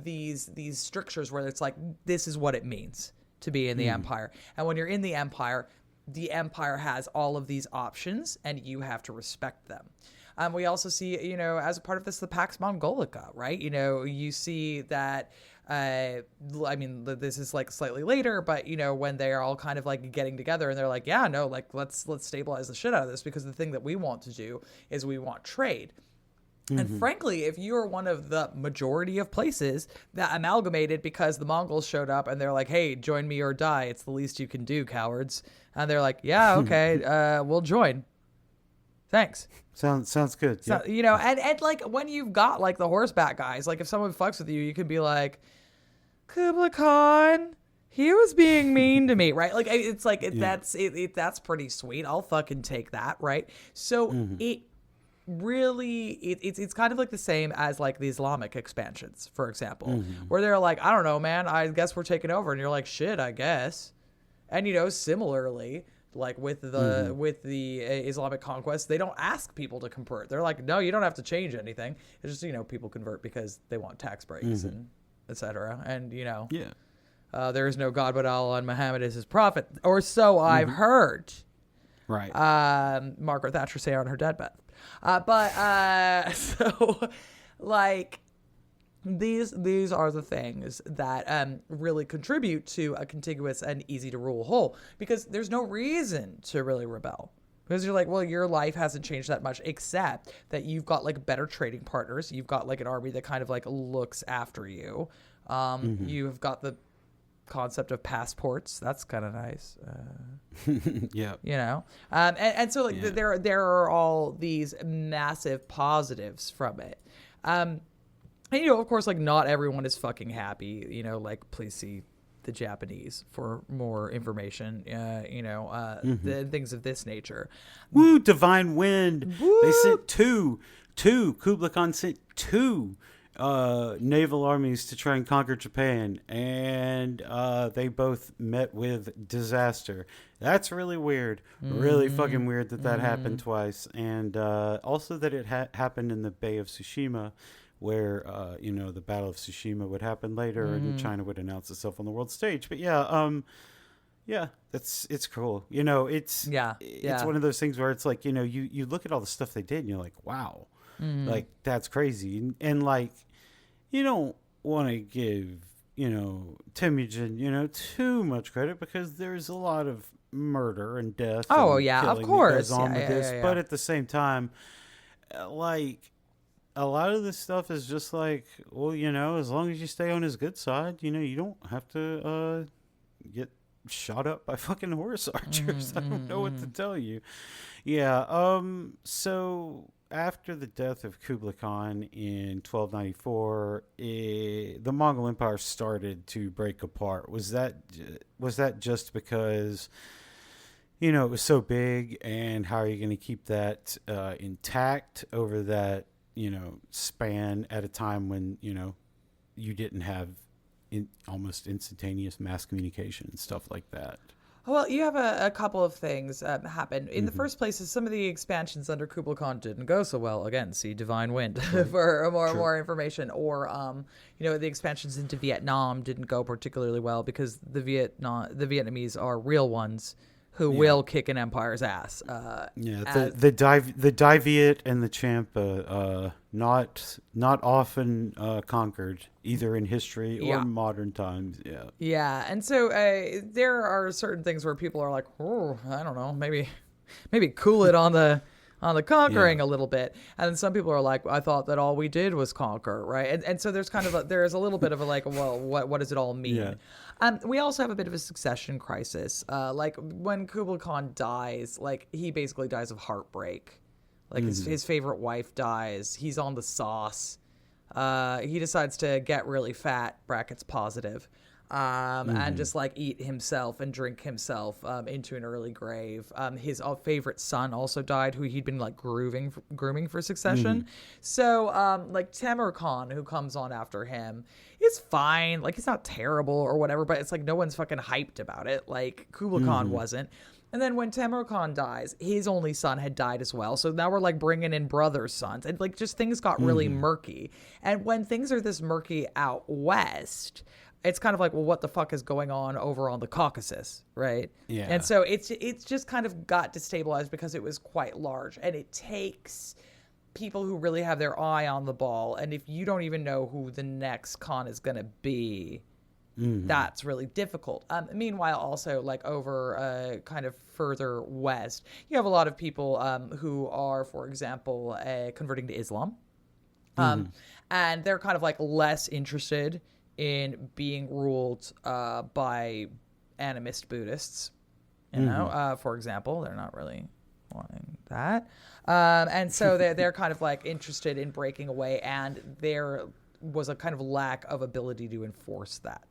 these strictures where it's like, this is what it means to be in the empire. And when you're in the empire has all of these options, and you have to respect them. We also see, as a part of this, the Pax Mongolica, right? You see that, I mean, this is like slightly later, but, when they're all kind of like getting together and they're like, yeah, no, like let's stabilize the shit out of this, because the thing that we want to do is we want trade. And frankly, if you're one of the majority of places that amalgamated because the Mongols showed up and they're like, hey, join me or die, it's the least you can do, cowards. And they're like, yeah, okay, we'll join. Thanks. Sounds good. So, and like when you've got like the horseback guys, like if someone fucks with you, you could be like, Kublai Khan, he was being mean to me, right? Like it's like that's pretty sweet. I'll fucking take that, right? So it's kind of like the same as like the Islamic expansions, for example, where they're like, I don't know, man, I guess we're taking over, and you're like, shit, I guess. And similarly, like with the Islamic conquest, they don't ask people to convert. They're like, no, you don't have to change anything. It's just people convert because they want tax breaks and etc. And there is no God but Allah, and Muhammad is his prophet, or so I've heard. Right. Margaret Thatcher say on her deathbed. So like these are the things that really contribute to a contiguous and easy to rule whole, because there's no reason to really rebel, because you're like, well, your life hasn't changed that much, except that you've got like better trading partners, you've got like an army that kind of like looks after you, you've got the concept of passports. That's kind of nice. And so like there are all these massive positives from it. And of course, like not everyone is fucking happy. Like please see the Japanese for more information. Things of this nature. Woo, divine wind. Woo! They sent two. Kublai Khan sent two naval armies to try and conquer Japan, and they both met with disaster. That's really weird. Really fucking weird that happened twice. And also that it happened in the Bay of Tsushima, where the Battle of Tsushima would happen later, and China would announce itself on the world stage. But it's cool. It's one of those things where it's like, you look at all the stuff they did and you're like, wow, like that's crazy. And like, you don't want to give Temujin too much credit, because there's a lot of murder and death. Oh yeah, of course. But at the same time, like, a lot of this stuff is just like, well, as long as you stay on his good side, you don't have to get shot up by fucking horse archers. I don't know what to tell you. Yeah. So after the death of Kublai Khan in 1294, the Mongol Empire started to break apart. Was that just because it was so big, and how are you going to keep that intact over that span at a time when, you didn't have almost instantaneous mass communication and stuff like that. Well, you have a couple of things happen. In the first place, is some of the expansions under Kublai Khan didn't go so well. Again, see Divine Wind for more information. Or, the expansions into Vietnam didn't go particularly well because the Vietnamese are real ones who will kick an empire's ass. The Dai Viet and the Champa, not often conquered, either in history or modern times. Yeah, and so there are certain things where people are like, oh, I don't know, maybe cool it on the conquering a little bit, and then some people are like, I thought that all we did was conquer, right? And so there's there's a little bit of a like, well, what does it all mean? Yeah. We also have a bit of a succession crisis. Like when Kublai Khan dies, like he basically dies of heartbreak. Like his favorite wife dies. He's on the sauce. He decides to get really fat, brackets positive, and just like eat himself and drink himself into an early grave. His favorite son also died, who he'd been like grooming for succession. So like Temur Khan, who comes on after him, is fine. Like he's not terrible or whatever, but it's like no one's fucking hyped about it. Like Kublai Khan wasn't. And then when Temur Khan dies, his only son had died as well. So now we're like bringing in brothers' sons. And like just things got really murky. And when things are this murky out west, it's kind of like, well, what the fuck is going on over on the Caucasus, right? Yeah. And so it's just kind of got destabilized because it was quite large. And it takes people who really have their eye on the ball. And if you don't even know who the next Khan is going to be, that's really difficult. Meanwhile, also like over kind of further west, you have a lot of people who are, for example, converting to Islam. And they're kind of like less interested in being ruled by animist Buddhists. For example, they're not really wanting that. And so they're kind of like interested in breaking away, and there was a kind of lack of ability to enforce that.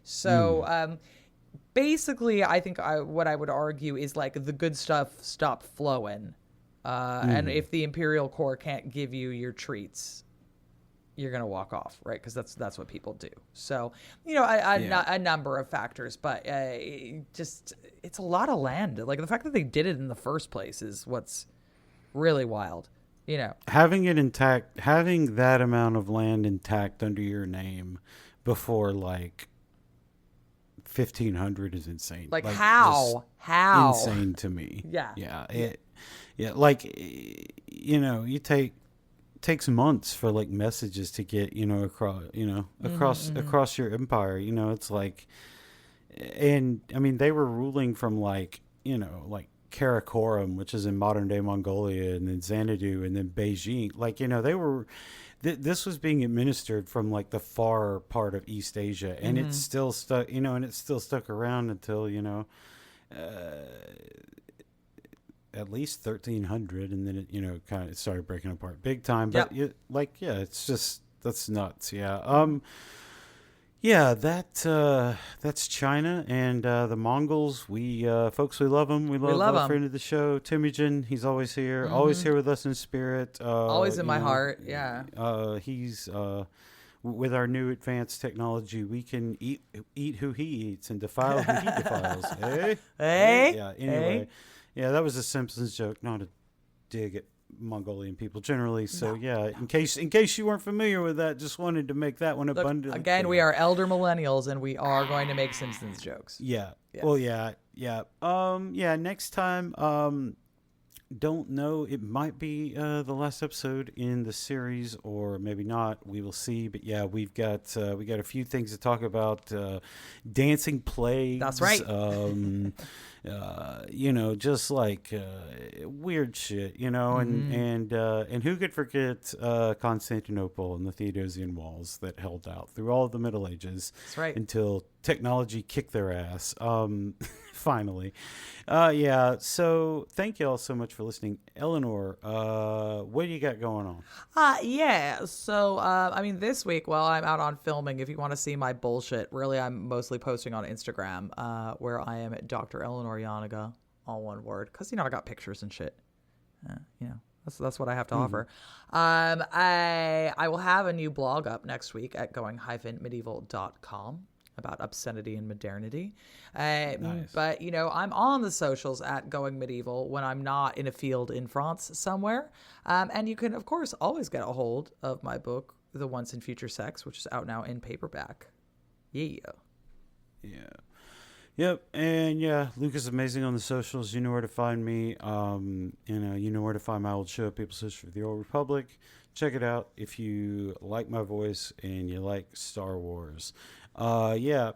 So basically, I think what I would argue is like the good stuff stopped flowing. And if the Imperial Corps can't give you your treats, you're going to walk off, right? Because that's what people do. So, a number of factors, but it's a lot of land. Like the fact that they did it in the first place is what's really wild. Having it intact, having that amount of land intact under your name before like 1500 is insane. Like how insane to me. You takes months for like messages to get across your empire. It's like, and I mean they were ruling from like Karakorum, which is in modern day Mongolia, and then Xanadu, and then Beijing. Like they were. This was being administered from like the far part of East Asia, and it's still stuck, and it's still stuck around until, at least 1300. And then it, kind of started breaking apart big time. But it's just, that's nuts. That's China and the Mongols. We folks, we love them. We love our friend of the show, Temujin. He's always here, always here with us in spirit. Always in my heart. Yeah. He's with our new advanced technology, we can eat who he eats and defile who he defiles. Hey. Yeah. Anyway, that was a Simpsons joke, not a dig at Mongolian people generally. So in case you weren't familiar with that, just wanted to make that one abundantly again clear. We are elder millennials and we are going to make Simpsons jokes. Next time, don't know, it might be the last episode in the series, or maybe not, we will see. But we've got a few things to talk about. Dancing plagues, that's right. Just like weird shit, and who could forget Constantinople and the Theodosian walls that held out through all of the Middle Ages. That's right. Until technology kicked their ass. Finally. So thank you all so much for listening. Eleanor, what do you got going on? So this week while I'm out on filming, if you want to see my bullshit, really I'm mostly posting on Instagram, where I am at Dr. Eleanor Yanaga, all one word, because I got pictures and shit. That's what I have to offer. I will have a new blog up next week at going-medieval.com about obscenity and modernity. Nice. But, I'm on the socials at Going Medieval when I'm not in a field in France somewhere. And you can, of course, always get a hold of my book, The Once and Future Sex, which is out now in paperback. Yeah. Yep. And yeah, Luke is amazing on the socials. You know where to find me. You know where to find my old show, People Search for the Old Republic. Check it out if you like my voice and you like Star Wars. Yeah.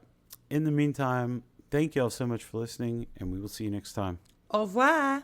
In the meantime, thank y'all so much for listening, and we will see you next time. Au revoir.